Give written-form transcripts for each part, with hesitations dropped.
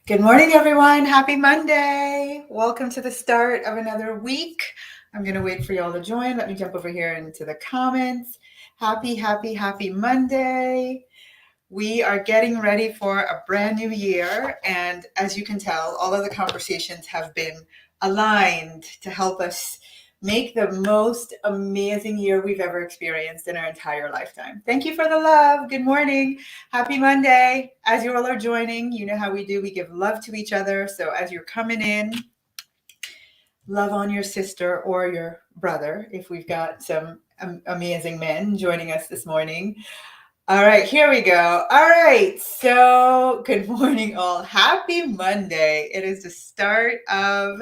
Good morning, everyone. Happy Monday. Welcome to the start of another week. I'm going to wait for y'all to join. Let me jump over here into the comments. Happy Monday. We are getting ready for a brand new year. And as you can tell, all of the conversations have been aligned to help us make the most amazing year we've ever experienced in our entire lifetime. Thank you for the love. Good morning. Happy Monday. As you all are joining, you know how we do. We give love to each other. So as you're coming in, love on your sister or your brother if we've got some amazing men joining us this morning. All right, here we go. All right, so good morning, all. Happy Monday. It is the start of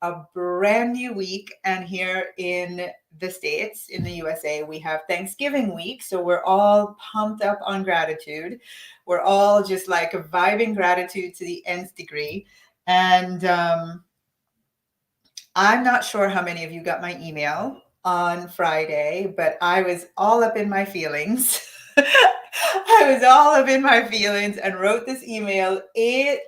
a brand new week, and here in the States, in the USA, we have Thanksgiving week, so we're all pumped up on gratitude. We're all just like vibing gratitude to the nth degree, and I'm not sure how many of you got my email on Friday, but I was all up in my feelings. I was all up in my feelings and wrote this email, 8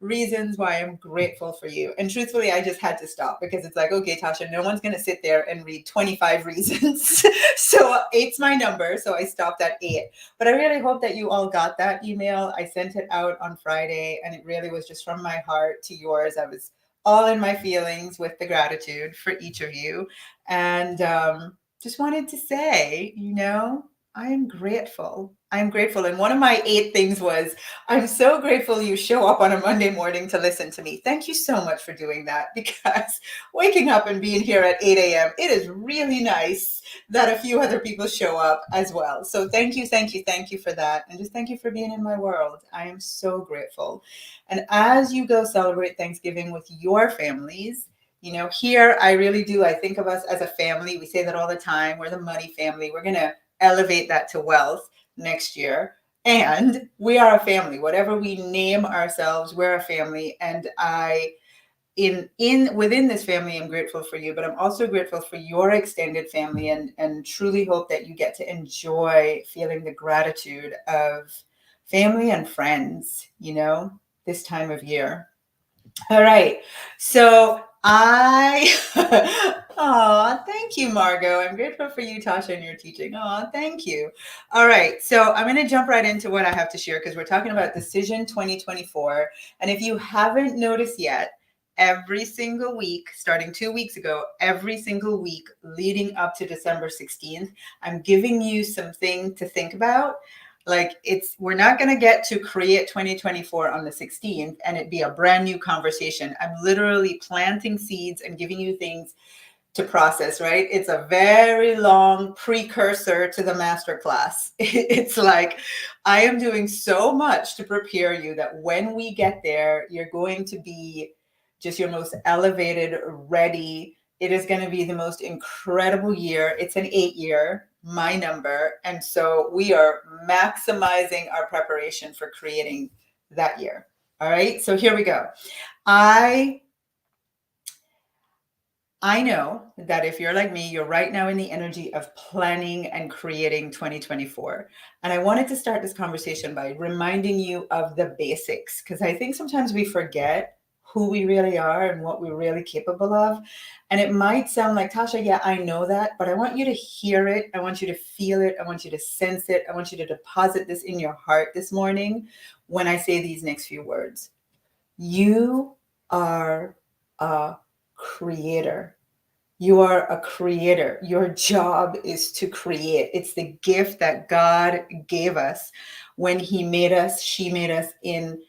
reasons why I'm grateful for you. And truthfully, I just had to stop because it's like, okay, Tasha, no one's going to sit there and read 25 reasons. So 8's my number. So I stopped at 8. But I really hope that you all got that email. I sent it out on Friday, and it really was just from my heart to yours. I was all in my feelings with the gratitude for each of you. And just wanted to say, I am grateful. I'm grateful. And one of my 8 things was, I'm so grateful you show up on a Monday morning to listen to me. Thank you so much for doing that, because waking up and being here at 8 a.m., it is really nice that a few other people show up as well. So thank you for that. And just thank you for being in my world. I am so grateful. And as you go celebrate Thanksgiving with your families, here I really do. I think of us as a family. We say that all the time. We're the money family. We're going to elevate that to wealth next year. And we are a family. Whatever we name ourselves, we're a family. And within this family, I'm grateful for you, but I'm also grateful for your extended family, and truly hope that you get to enjoy feeling the gratitude of family and friends, this time of year. All right. So thank you, Margot. I'm grateful for you, Tasha, and your teaching. Thank you. All right. So I'm going to jump right into what I have to share, because we're talking about Decision 2024. And if you haven't noticed yet, every single week, starting 2 weeks ago, every single week leading up to December 16th, I'm giving you something to think about. Like, we're not going to get to create 2024 on the 16th and it be a brand new conversation. I'm literally planting seeds and giving you things to process, right? It's a very long precursor to the masterclass. It's like, I am doing so much to prepare you that when we get there, you're going to be just your most elevated, ready. It is going to be the most incredible year. It's an 8-year, my number. And so we are maximizing our preparation for creating that year. All right. So here we go. I know that if you're like me, you're right now in the energy of planning and creating 2024. And I wanted to start this conversation by reminding you of the basics, because I think sometimes we forget who we really are and what we're really capable of. And it might sound like, Tasha, yeah, I know that, but I want you to hear it. I want you to feel it. I want you to sense it. I want you to deposit this in your heart this morning when I say these next few words. You are a creator. You are a creator. Your job is to create. It's the gift that God gave us when He made us, she made us in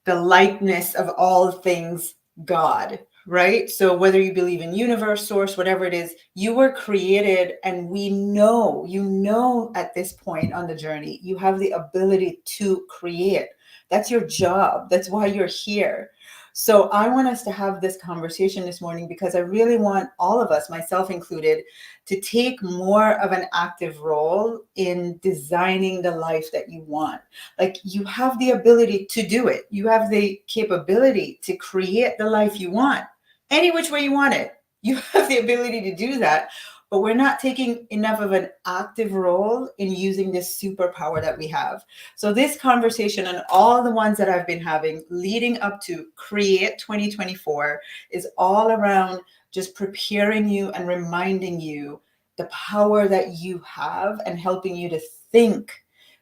the likeness of all things God, right? So whether you believe in universe, source, whatever it is, you were created, and we know, at this point on the journey, you have the ability to create. That's your job. That's why you're here. So I want us to have this conversation this morning because I really want all of us, myself included, to take more of an active role in designing the life that you want. Like, you have the ability to do it. You have the capability to create the life you want, any which way you want it. You have the ability to do that. but we're not taking enough of an active role in using this superpower that we have. So this conversation and all the ones that I've been having leading up to Create 2024 is all around just preparing you and reminding you the power that you have and helping you to think.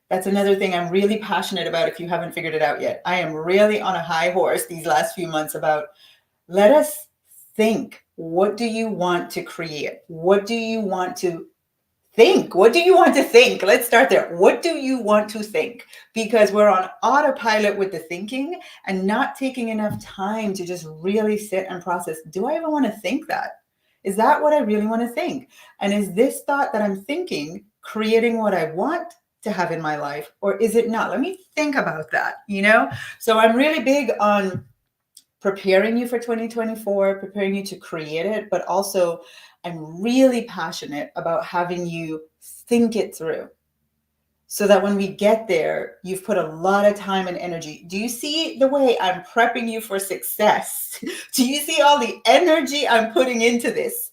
That's another thing I'm really passionate about if you haven't figured it out yet. I am really on a high horse these last few months about let us think. What do you want to create? What do you want to think? What do you want to think? Let's start there. What do you want to think? Because we're on autopilot with the thinking and not taking enough time to just really sit and process. Do I ever want to think that? Is that what I really want to think? And is this thought that I'm thinking creating what I want to have in my life, or is it not? Let me think about that, you know? So I'm really big on preparing you for 2024, preparing you to create it, but also I'm really passionate about having you think it through so that when we get there, you've put a lot of time and energy. Do you see the way I'm prepping you for success? Do you see all the energy I'm putting into this?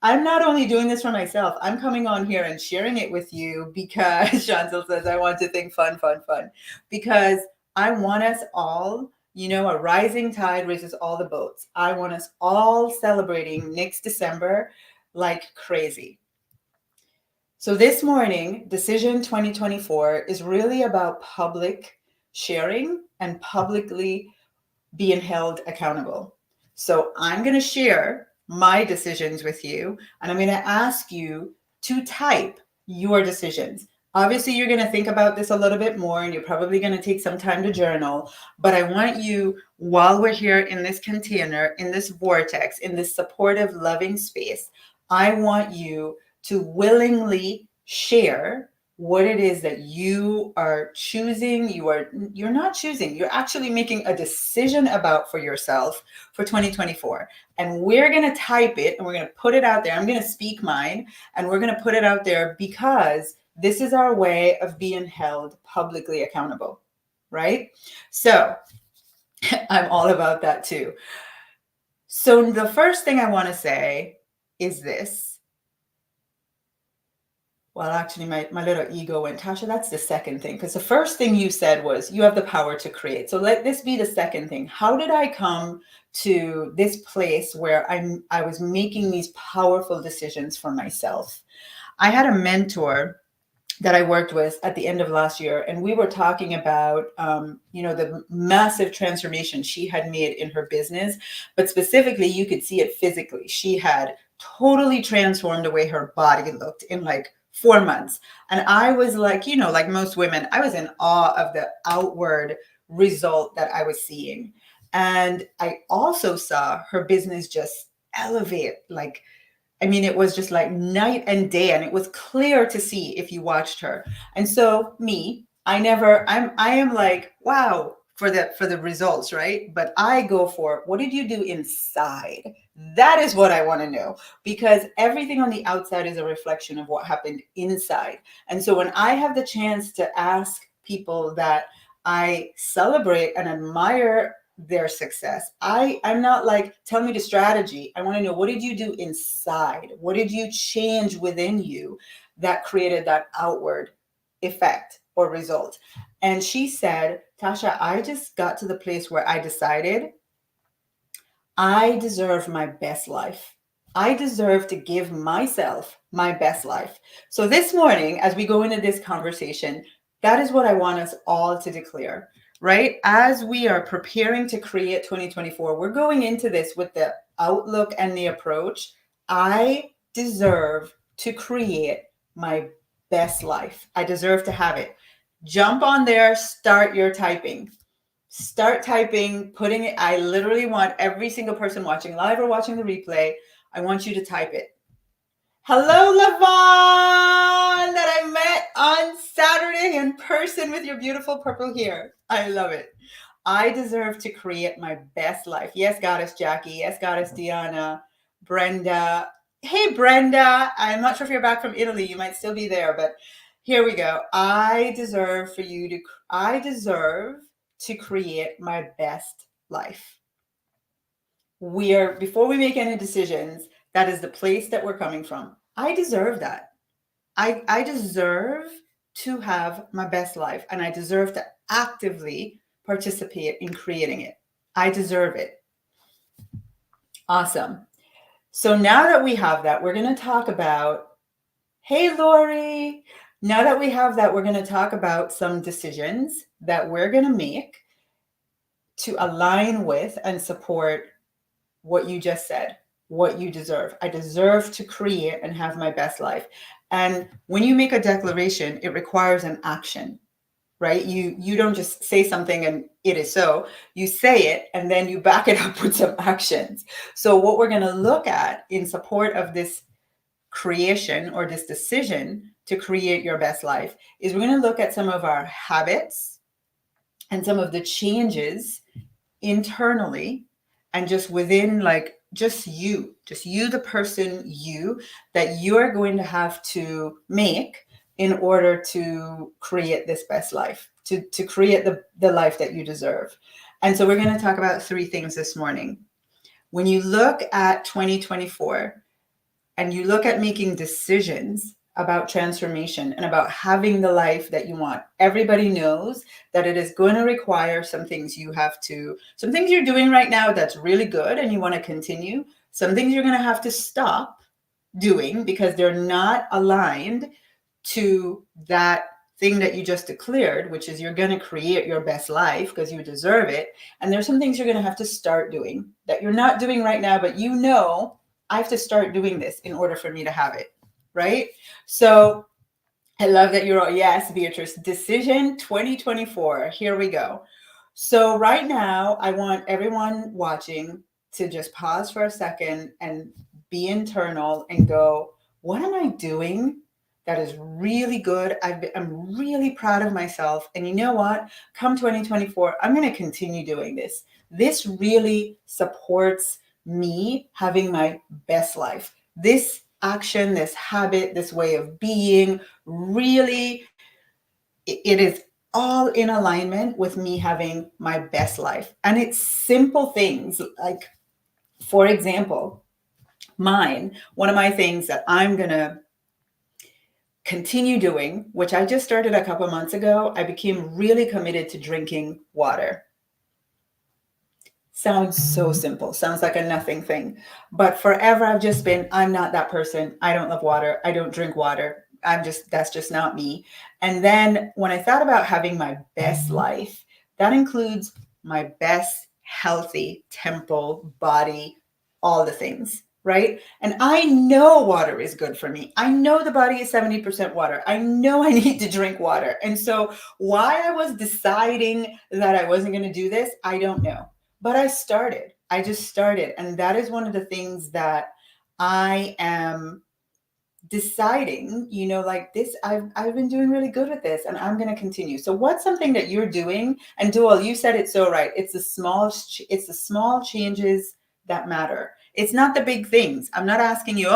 I'm not only doing this for myself, I'm coming on here and sharing it with you because Chantal says, I want to think fun, fun, fun. Because I want us all, you know, a rising tide raises all the boats. I want us all celebrating next December like crazy. So this morning, Decision 2024 is really about public sharing and publicly being held accountable. So I'm going to share my decisions with you, and I'm going to ask you to type your decisions. Obviously, you're going to think about this a little bit more, and you're probably going to take some time to journal. But I want you, while we're here in this container, in this vortex, in this supportive, loving space, I want you to willingly share what it is that you are choosing. You're not choosing, you're actually making a decision about for yourself for 2024. And we're going to type it and we're going to put it out there. I'm going to speak mine and we're going to put it out there because this is our way of being held publicly accountable, right? So I'm all about that too. So the first thing I want to say is this. Well, actually, my little ego went, Tasha, that's the second thing. Because the first thing you said was you have the power to create. So let this be the second thing. How did I come to this place where I was making these powerful decisions for myself? I had a mentor that I worked with at the end of last year, and we were talking about, the massive transformation she had made in her business, but specifically, you could see it physically. She had totally transformed the way her body looked in like 4 months. And I was like, like most women, I was in awe of the outward result that I was seeing. And I also saw her business just elevate, it was just like night and day, and it was clear to see if you watched her. And so I am like, wow, for the results, right? But I go for, what did you do inside? That is what I want to know, because everything on the outside is a reflection of what happened inside. And so when I have the chance to ask people that I celebrate and admire their success, I'm not like, tell me the strategy. I want to know, what did you do inside? What did you change within you that created that outward effect or result? And she said, Tasha, I just got to the place where I decided I deserve my best life. I deserve to give myself my best life. So this morning, as we go into this conversation, that is what I want us all to declare, right? As we are preparing to create 2024, we're going into this with the outlook and the approach. I deserve to create my best life. I deserve to have it. Jump on there, start your typing. Start typing, putting it. I literally want every single person watching live or watching the replay, I want you to type it. Hello, Lavon, that I met on Saturday in person with your beautiful purple hair. I love it. I deserve to create my best life. Yes, Goddess Jackie. Yes, Goddess Diana. Brenda. Hey, Brenda. I'm not sure if you're back from Italy. You might still be there, but here we go. I deserve to create my best life. Before we make any decisions, that is the place that we're coming from. I deserve that. I deserve to have my best life, and I deserve to actively participate in creating it. I deserve it. Awesome. So now that we have that, we're going to talk about, hey, Lori. Now that we have that, we're going to talk about some decisions that we're going to make to align with and support what you just said, what you deserve. I deserve to create and have my best life. And when you make a declaration, it requires an action, right? You don't just say something and it is so. You say it and then you back it up with some actions. So what we're going to look at in support of this creation or this decision to create your best life is we're going to look at some of our habits and some of the changes internally and just within, like just you the person you that you're going to have to make in order to create this best life, to create the life that you deserve. And so we're going to talk about three things this morning. When you look at 2024 and you look at making decisions about transformation and about having the life that you want, everybody knows that it is going to require some things some things you're doing right now that's really good and you want to continue. Some things you're going to have to stop doing because they're not aligned to that thing that you just declared, which is you're going to create your best life because you deserve it. And there's some things you're going to have to start doing that you're not doing right now, but you know, I have to start doing this in order for me to have it, right? So I love that you're all, yes, Beatrice, decision 2024. Here we go. So right now, I want everyone watching to just pause for a second and be internal and go, what am I doing that is really good? I'm really proud of myself. And you know what? Come 2024, I'm going to continue doing this. This really supports me having my best life. This action, this habit, this way of being, really, it is all in alignment with me having my best life. And it's simple things like, for example, one of my things that I'm going to continue doing, which I just started a couple months ago, I became really committed to drinking water. Sounds so simple. Sounds like a nothing thing. But forever I've just been, I'm not that person. I don't love water. I don't drink water. That's just not me. And then when I thought about having my best life, that includes my best healthy temple, body, all the things, right? And I know water is good for me. I know the body is 70% water. I know I need to drink water. And so why I was deciding that I wasn't going to do this, I don't know. But I just started. And that is one of the things that I am deciding, like this, I've been doing really good with this and I'm going to continue. So what's something that you're doing? And Dual, you said it so right. It's the small changes that matter. It's not the big things. I'm not asking you,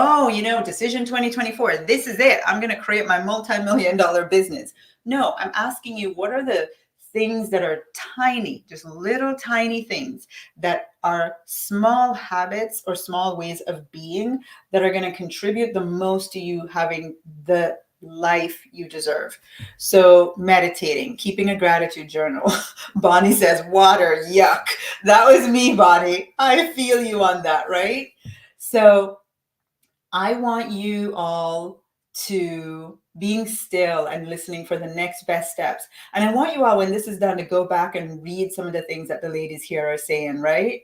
decision 2024, this is it. I'm going to create my multi-million-dollar business. No, I'm asking you, what are the things that are tiny, just little tiny things that are small habits or small ways of being that are going to contribute the most to you having the life you deserve. So meditating, keeping a gratitude journal. Bonnie says water, yuck. That was me, Bonnie. I feel you on that, right? So I want you all to being still and listening for the next best steps. And I want you all, when this is done, to go back and read some of the things that the ladies here are saying, right?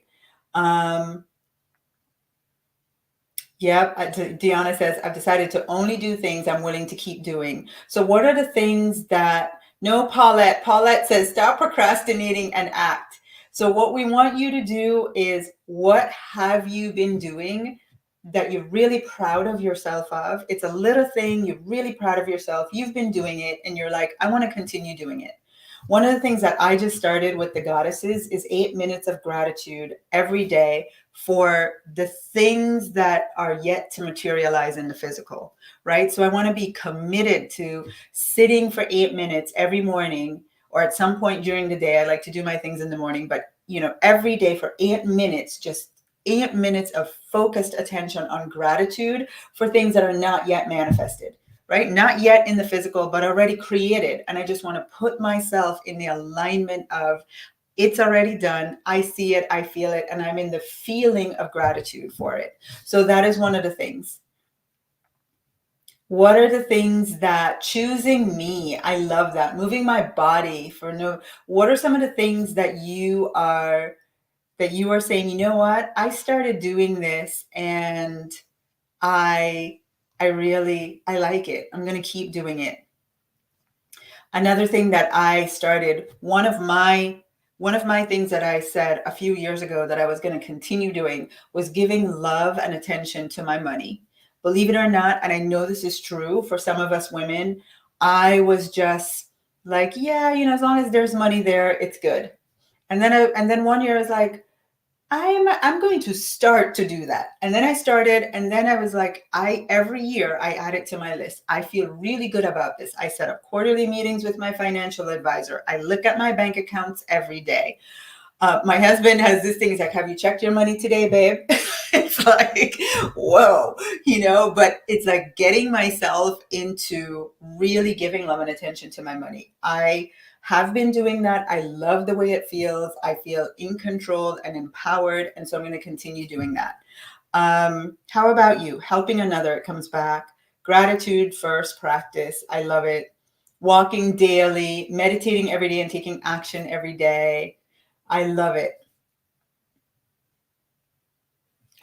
Yep. Deanna says, I've decided to only do things I'm willing to keep doing. So what are the things that, no, Paulette says, stop procrastinating and act. So what we want you to do is, what have you been doing that you're really proud of yourself of? It's a little thing, you're really proud of yourself. You've been doing it and you're like, I want to continue doing it. One of the things that I just started with the goddesses is 8 minutes of gratitude every day for the things that are yet to materialize in the physical, right? So I want to be committed to sitting for 8 minutes every morning, or at some point during the day. I like to do my things in the morning, but every day for 8 minutes, just 8 minutes of focused attention on gratitude for things that are not yet manifested, right? Not yet in the physical, but already created. And I just want to put myself in the alignment of it's already done. I see it, I feel it, and I'm in the feeling of gratitude for it. So that is one of the things. What are the things that choosing me? I love that. Moving my body for no. What are some of the things that you are saying, you know what? I started doing this and I I like it. I'm going to keep doing it. Another thing that I started, one of my things that I said a few years ago that I was going to continue doing was giving love and attention to my money. Believe it or not, and I know this is true for some of us women, I was just like, yeah, as long as there's money there, it's good. And then one year I was like, I'm going to start to do that. And then I started, and then I was like, every year I add it to my list. I feel really good about this. I set up quarterly meetings with my financial advisor. I look at my bank accounts every day. My husband has this thing. He's like, have you checked your money today, babe? It's like, whoa, but it's like getting myself into really giving love and attention to my money. I have been doing that. I love the way it feels. I feel in control and empowered. And so I'm going to continue doing that. How about you? Helping another, it comes back. Gratitude first practice. I love it. Walking daily, meditating every day and taking action every day. I love it.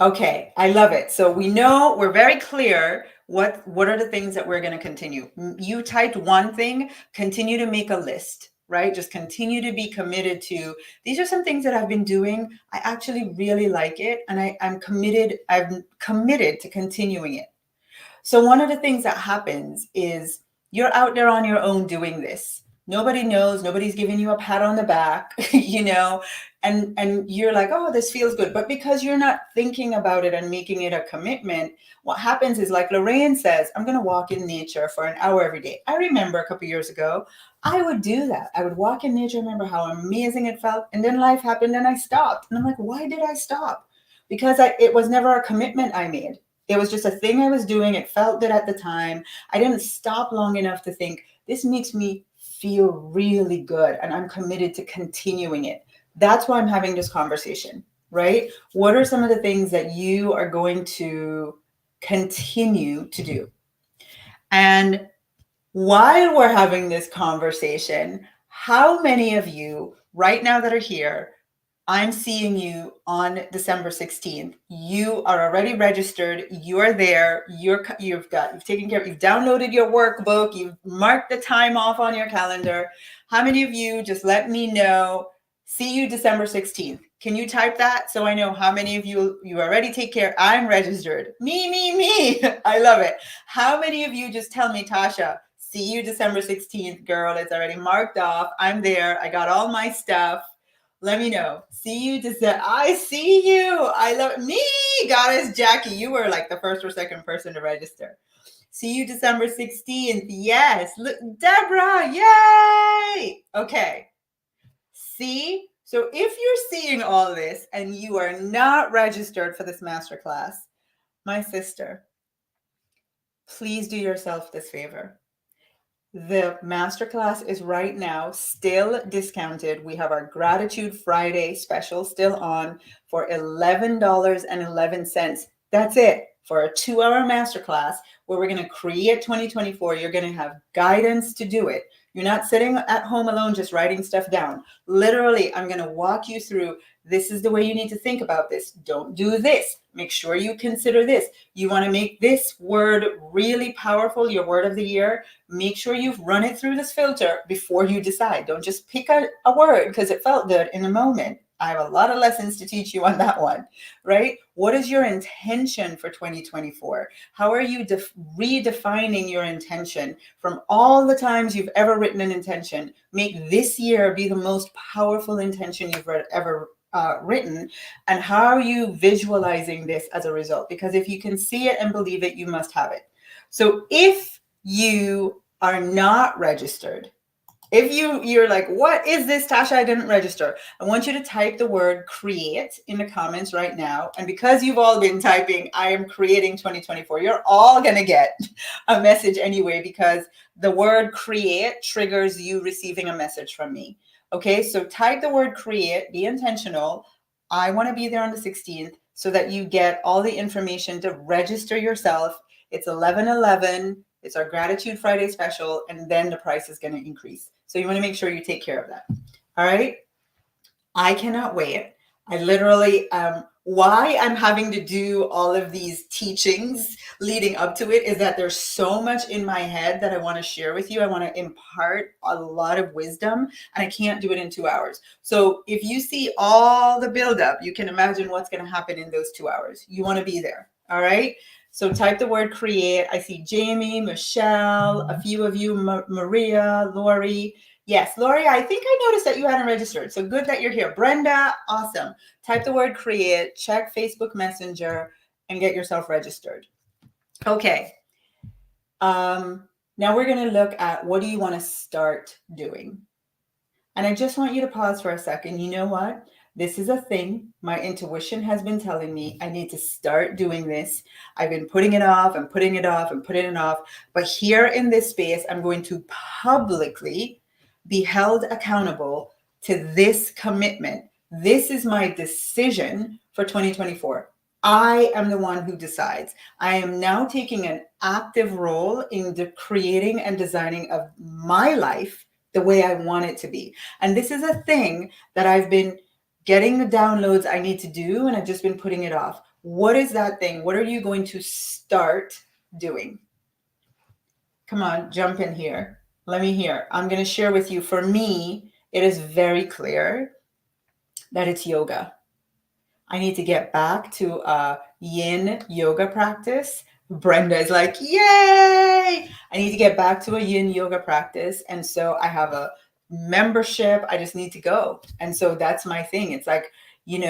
Okay, I love it. So we know, we're very clear what are the things that we're going to continue. You typed one thing, continue to make a list, right? Just continue to be committed to, these are some things that I've been doing. I actually really like it, and I'm committed to continuing it. So one of the things that happens is you're out there on your own doing this. Nobody knows, nobody's giving you a pat on the back, and you're like, oh, this feels good. But because you're not thinking about it and making it a commitment, what happens is, like Lorraine says, I'm going to walk in nature for an hour every day. I remember a couple years ago, I would do that. I would walk in nature, remember how amazing it felt. And then life happened and I stopped. And I'm like, why did I stop? Because it was never a commitment I made. It was just a thing I was doing. It felt good at the time. I didn't stop long enough to think, this makes me feel really good, and I'm committed to continuing it. That's why I'm having this conversation, right? What are some of the things that you are going to continue to do? And while we're having this conversation, how many of you right now that are here, I'm seeing you on December 16th. You are already registered. You are there. You've taken care of, you've downloaded your workbook. You've marked the time off on your calendar. How many of you, just let me know, see you December 16th? Can you type that so I know how many of you already take care? I'm registered. Me. I love it. How many of you just tell me, Tasha, see you December 16th, girl. It's already marked off. I'm there. I got all my stuff. Let me know. See you December. I see you. I love me. Goddess Jackie, you were like the first or second person to register. See you December 16th. Yes. Look, Deborah. Yay. Okay. See? So if you're seeing all this and you are not registered for this masterclass, my sister, please do yourself this favor. The masterclass is right now still discounted. We have our Gratitude Friday special still on for $11.11. That's it for a 2-hour masterclass where we're going to create 2024. You're going to have guidance to do it. You're not sitting at home alone just writing stuff down. Literally, I'm going to walk you through, this is the way you need to think about this. Don't do this. Make sure you consider this. You want to make this word really powerful, your word of the year. Make sure you've run it through this filter before you decide. Don't just pick a word because it felt good in the moment. I have a lot of lessons to teach you on that one, right? What is your intention for 2024? How are you redefining your intention from all the times you've ever written an intention? Make this year be the most powerful intention you've ever written. And how are you visualizing this as a result? Because if you can see it and believe it, you must have it. So if you are not registered, If you're like, what is this, Tasha? I didn't register. I want you to type the word create in the comments right now. And because you've all been typing, I am creating 2024. You're all going to get a message anyway, because the word create triggers you receiving a message from me. Okay, so type the word create, be intentional. I want to be there on the 16th so that you get all the information to register yourself. It's 11/11. It's our Gratitude Friday special, and then the price is going to increase. So you want to make sure you take care of that. All right. I cannot wait. I literally, why I'm having to do all of these teachings leading up to it is that there's so much in my head that I want to share with you. I want to impart a lot of wisdom, and I can't do it in 2 hours. So if you see all the buildup, you can imagine what's going to happen in those 2 hours. You want to be there. All right. So type the word create. I see Jamie, Michelle, a few of you, Maria, Lori. Yes, Lori, I think I noticed that you hadn't registered. So good that you're here. Brenda, awesome. Type the word create, check Facebook Messenger, and get yourself registered. Okay. Now we're going to look at what do you want to start doing? And I just want you to pause for a second. You know what? This is a thing. My intuition has been telling me I need to start doing this. I've been putting it off and putting it off and putting it off. But here in this space, I'm going to publicly be held accountable to this commitment. This is my decision for 2024. I am the one who decides. I am now taking an active role in the creating and designing of my life the way I want it to be. And this is a thing that I've been getting the downloads I need to do, and I've just been putting it off. What is that thing? What are you going to start doing? Come on, jump in here. Let me hear. I'm going to share with you. For me, it is very clear that it's yoga. I need to get back to a yin yoga practice. Brenda is like, yay! I need to get back to a yin yoga practice. And so I have a membership. I just need to go. And so that's my thing. It's like, when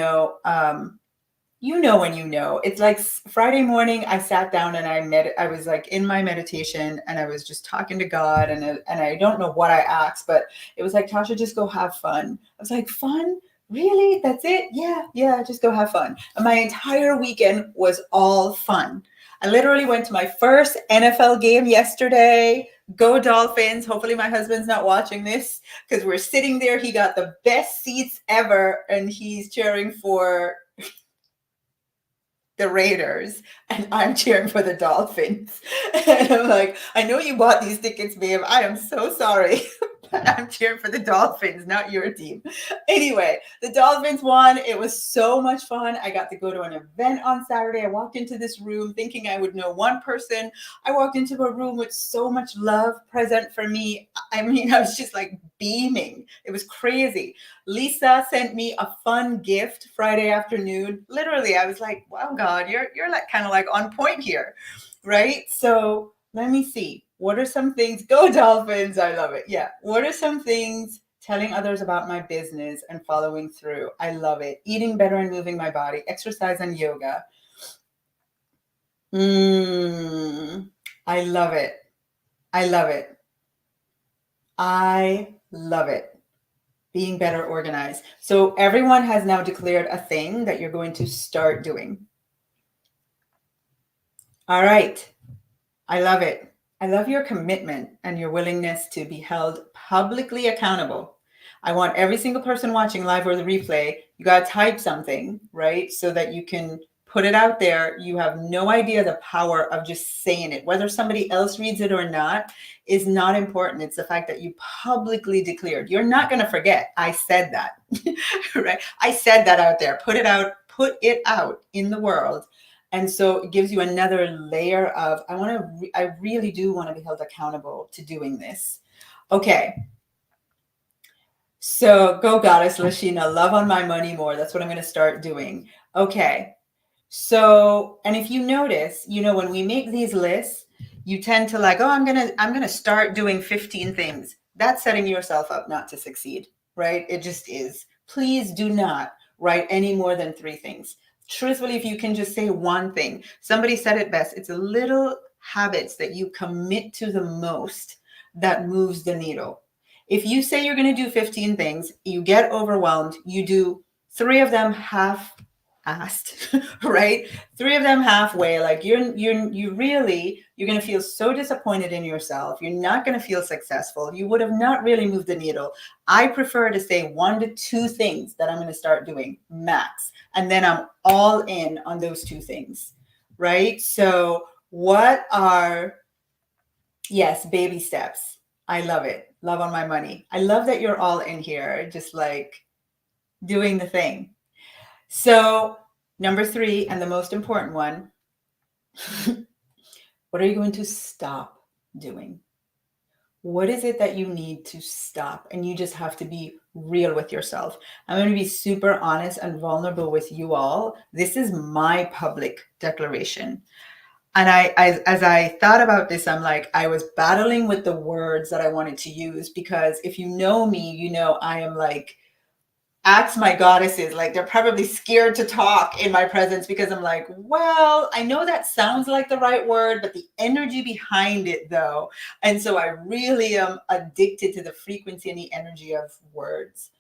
you know. It's like Friday morning, I sat down and I was like in my meditation, and I was just talking to God, and I don't know what I asked, but it was like, Tasha, just go have fun. I was like, fun? Really? That's it? Yeah, just go have fun. And my entire weekend was all fun. I literally went to my first NFL game yesterday. Go Dolphins. Hopefully my husband's not watching this, because we're sitting there. He got the best seats ever, and he's cheering for the Raiders, and I'm cheering for the Dolphins. And I'm like, I know you bought these tickets, babe. I am so sorry. But I'm cheering for the Dolphins, not your team. Anyway, the Dolphins won. It was so much fun. I got to go to an event on Saturday. I walked into this room thinking I would know one person. I walked into a room with so much love present for me. I mean, I was just like beaming. It was crazy. Lisa sent me a fun gift Friday afternoon. Literally, I was like, wow, God, you're like kind of like on point here, right? So let me see. What are some things? Go Dolphins. I love it. Yeah. What are some things? Telling others about my business and following through. I love it. Eating better and moving my body. Exercise and yoga. I love it. I love it. I love it. Being better organized. So everyone has now declared a thing that you're going to start doing. All right. I love it. I love your commitment and your willingness to be held publicly accountable. I want every single person watching live or the replay, you got to type something, right? So that you can put it out there. You have no idea the power of just saying it. Whether somebody else reads it or not is not important. It's the fact that you publicly declared. You're not going to forget. I said that, right? I said that out there. Put it out in the world. And so it gives you another layer of, I really do want to be held accountable to doing this. Okay. So go Goddess Lashina, love on my money more. That's what I'm going to start doing. Okay. So, and if you notice, when we make these lists, you tend to like, I'm going to start doing 15 things. That's setting yourself up not to succeed, right? It just is. Please do not write any more than 3 things. Truthfully, if you can just say one thing, somebody said it best. It's a little habits that you commit to the most that moves the needle. If you say you're going to do 15 things, you get overwhelmed, you do 3 of them half assed, right? 3 of them halfway, like you're going to feel so disappointed in yourself. You're not going to feel successful. You would have not really moved the needle. I prefer to say 1 to 2 things that I'm going to start doing max, and then I'm all in on those 2 things, right? So what are, yes, baby steps. I love it. Love on my money. I love that you're all in here, just like doing the thing. So, number 3, and the most important one, what are you going to stop doing? What is it that you need to stop? And you just have to be real with yourself. I'm going to be super honest and vulnerable with you all. This is my public declaration. And as I thought about this, I'm like, I was battling with the words that I wanted to use, because if you know me, you know I am like, ask my goddesses, like they're probably scared to talk in my presence, because I'm like, well, I know that sounds like the right word, but the energy behind it though. And so I really am addicted to the frequency and the energy of words,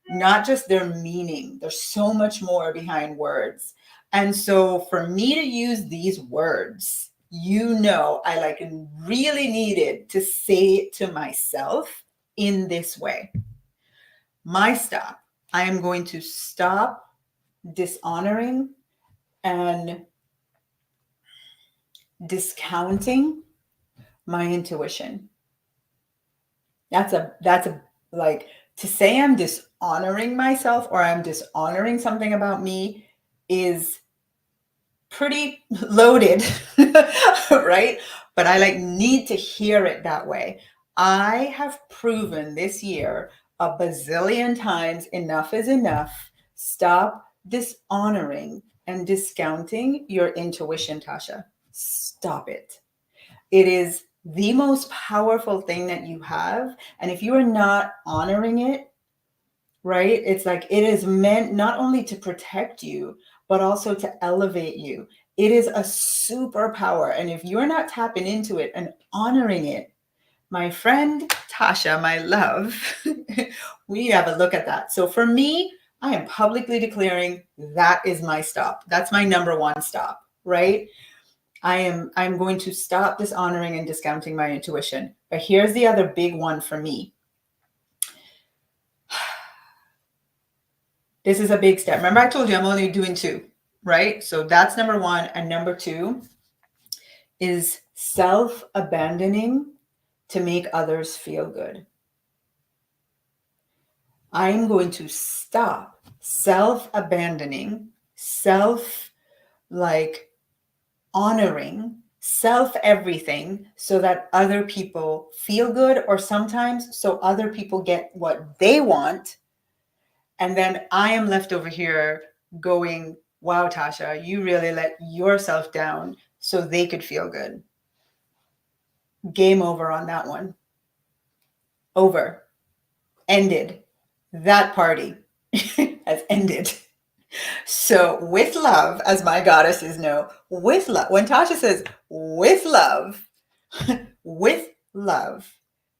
not just their meaning. There's so much more behind words. And so for me to use these words, I like really needed to say it to myself in this way. My stop. I am going to stop dishonoring and discounting my intuition. That's a like, to say I'm dishonoring myself or I'm dishonoring something about me is pretty loaded, right? But I like need to hear it that way. I have proven this year a bazillion times, enough is enough. Stop dishonoring and discounting your intuition, Tasha. Stop it. It is the most powerful thing that you have. And if you are not honoring it, right, it's like it is meant not only to protect you, but also to elevate you. It is a superpower. And if you're not tapping into it and honoring it, my friend Tasha, my love, we have a look at that. So for me, I am publicly declaring that is my stop. That's my number 1 stop, right? I'm going to stop dishonoring and discounting my intuition. But here's the other big one for me. This is a big step. Remember, I told you I'm only doing 2, right? So that's number 1. And number 2 is self-abandoning to make others feel good. I'm going to stop self-abandoning, honoring, self-everything, so that other people feel good, or sometimes so other people get what they want. And then I am left over here going, wow, Tasha, you really let yourself down so they could feel good. Game over on that one. Over. Ended. That party has ended. So with love, as my goddesses know, with love, when Tasha says with love, with love,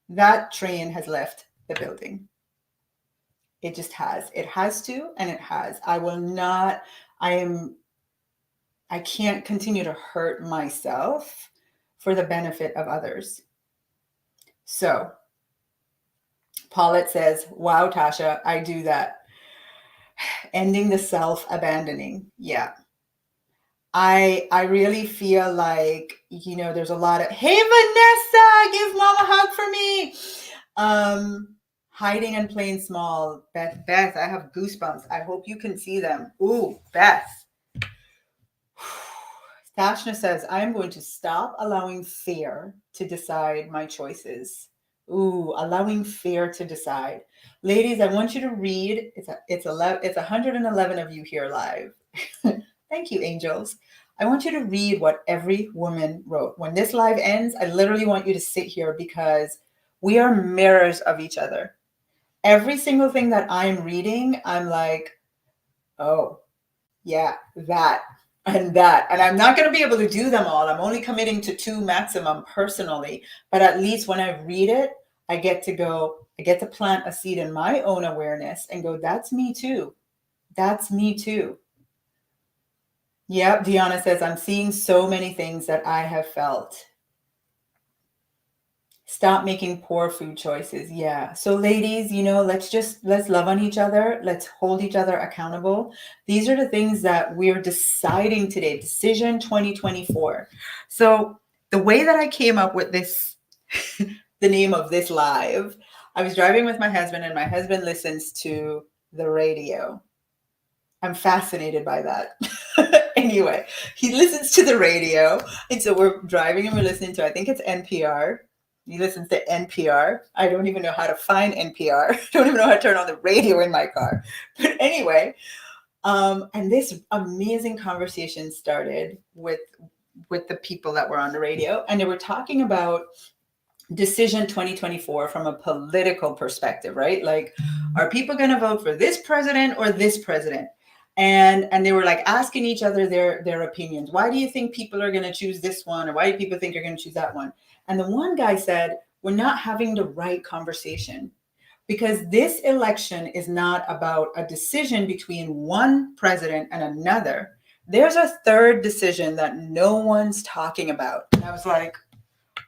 that train has left the building. It just has. It has to, and it has. I will not, I can't continue to hurt myself for the benefit of others. So Paulette says, wow, Tasha, I do that. Ending the self-abandoning. Yeah. I really feel like, there's a lot of, hey, Vanessa, give mom a hug for me. Hiding and playing small. Beth, I have goosebumps. I hope you can see them. Ooh, Beth. Dashna says, I'm going to stop allowing fear to decide my choices. Ooh, allowing fear to decide. Ladies, I want you to read. It's 111 of you here live. Thank you, angels. I want you to read what every woman wrote. When this live ends, I literally want you to sit here, because we are mirrors of each other. Every single thing that I'm reading, I'm like, oh, yeah, that and that. And I'm not going to be able to do them all. I'm only committing to 2 maximum personally. But at least when I read it, I get to plant a seed in my own awareness and go, that's me too. That's me too. Yep, Deanna says, I'm seeing so many things that I have felt. Stop making poor food choices. Yeah. So ladies, let's love on each other. Let's hold each other accountable. These are the things that we're deciding today. Decision 2024. So the way that I came up with this, the name of this live, I was driving with my husband and my husband listens to the radio. I'm fascinated by that. Anyway, he listens to the radio. And so we're driving and we're listening to, I think it's NPR. He listens to NPR. I don't even know how to find NPR. I don't even know how to turn on the radio in my car. But anyway, and this amazing conversation started with the people that were on the radio. And they were talking about Decision 2024 from a political perspective, right? Like, are people going to vote for this president or this president? And they were like asking each other their opinions. Why do you think people are going to choose this one? Or why do people think you're going to choose that one? And the one guy said, we're not having the right conversation, because this election is not about a decision between one president and another. There's a third decision that no one's talking about. And I was like,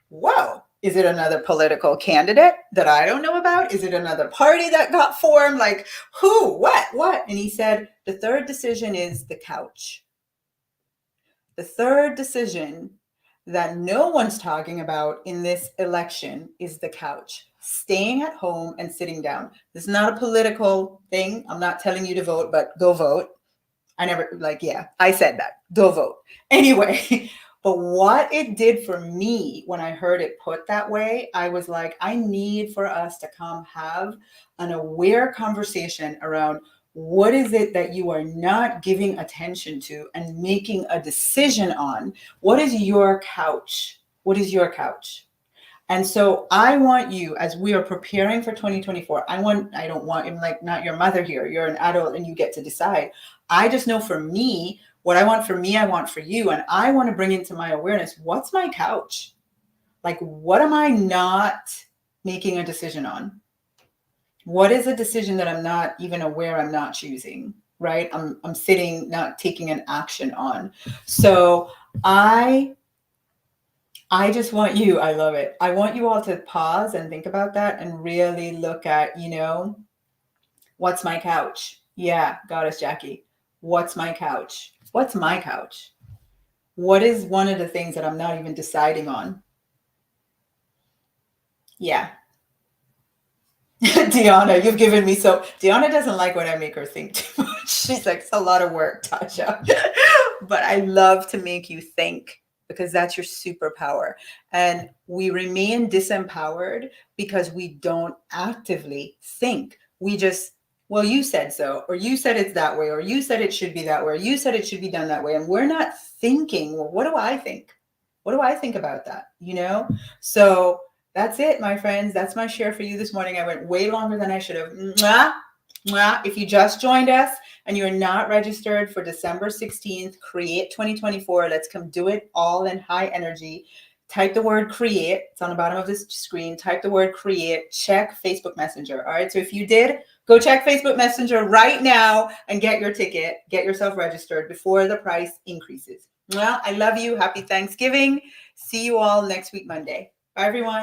whoa, is it another political candidate that I don't know about? Is it another party that got formed? Like, who, what? And he said, the third decision is the couch. The third decision that no one's talking about in this election is the couch. Staying at home and sitting down. This is not a political thing. I'm not telling you to vote, but go vote. I said that. Go vote. Anyway, but what it did for me when I heard it put that way, I was like, I need for us to come have an aware conversation around what is it that you are not giving attention to and making a decision on. What is your couch? What is your couch? And so I want you, as we are preparing for 2024, I'm like not your mother here. You're an adult and you get to decide. I just know for me, what I want for me, I want for you. And I want to bring into my awareness, what's my couch? Like, what am I not making a decision on? What is a decision that I'm not even aware I'm not choosing, right? I'm sitting, not taking an action on. So I just want you, I love it. I want you all to pause and think about that and really look at, what's my couch? Yeah, Goddess Jackie. What's my couch? What's my couch? What is one of the things that I'm not even deciding on? Yeah. Deanna, you've given me Deanna doesn't like when I make her think too much. She's like, it's a lot of work, Tasha. But I love to make you think, because that's your superpower. And we remain disempowered because we don't actively think. We just, well, you said so, or you said it's that way, or you said it should be that way, or you said it should be done that way. And we're not thinking, well, what do I think? What do I think about that? So that's it, my friends. That's my share for you this morning. I went way longer than I should have. Mwah, mwah. If you just joined us and you're not registered for December 16th, Create 2024, let's come do it all in high energy. Type the word create. It's on the bottom of this screen. Type the word create. Check Facebook Messenger. All right. So if you did, go check Facebook Messenger right now and get your ticket. Get yourself registered before the price increases. Well, I love you. Happy Thanksgiving. See you all next week, Monday. Bye, everyone.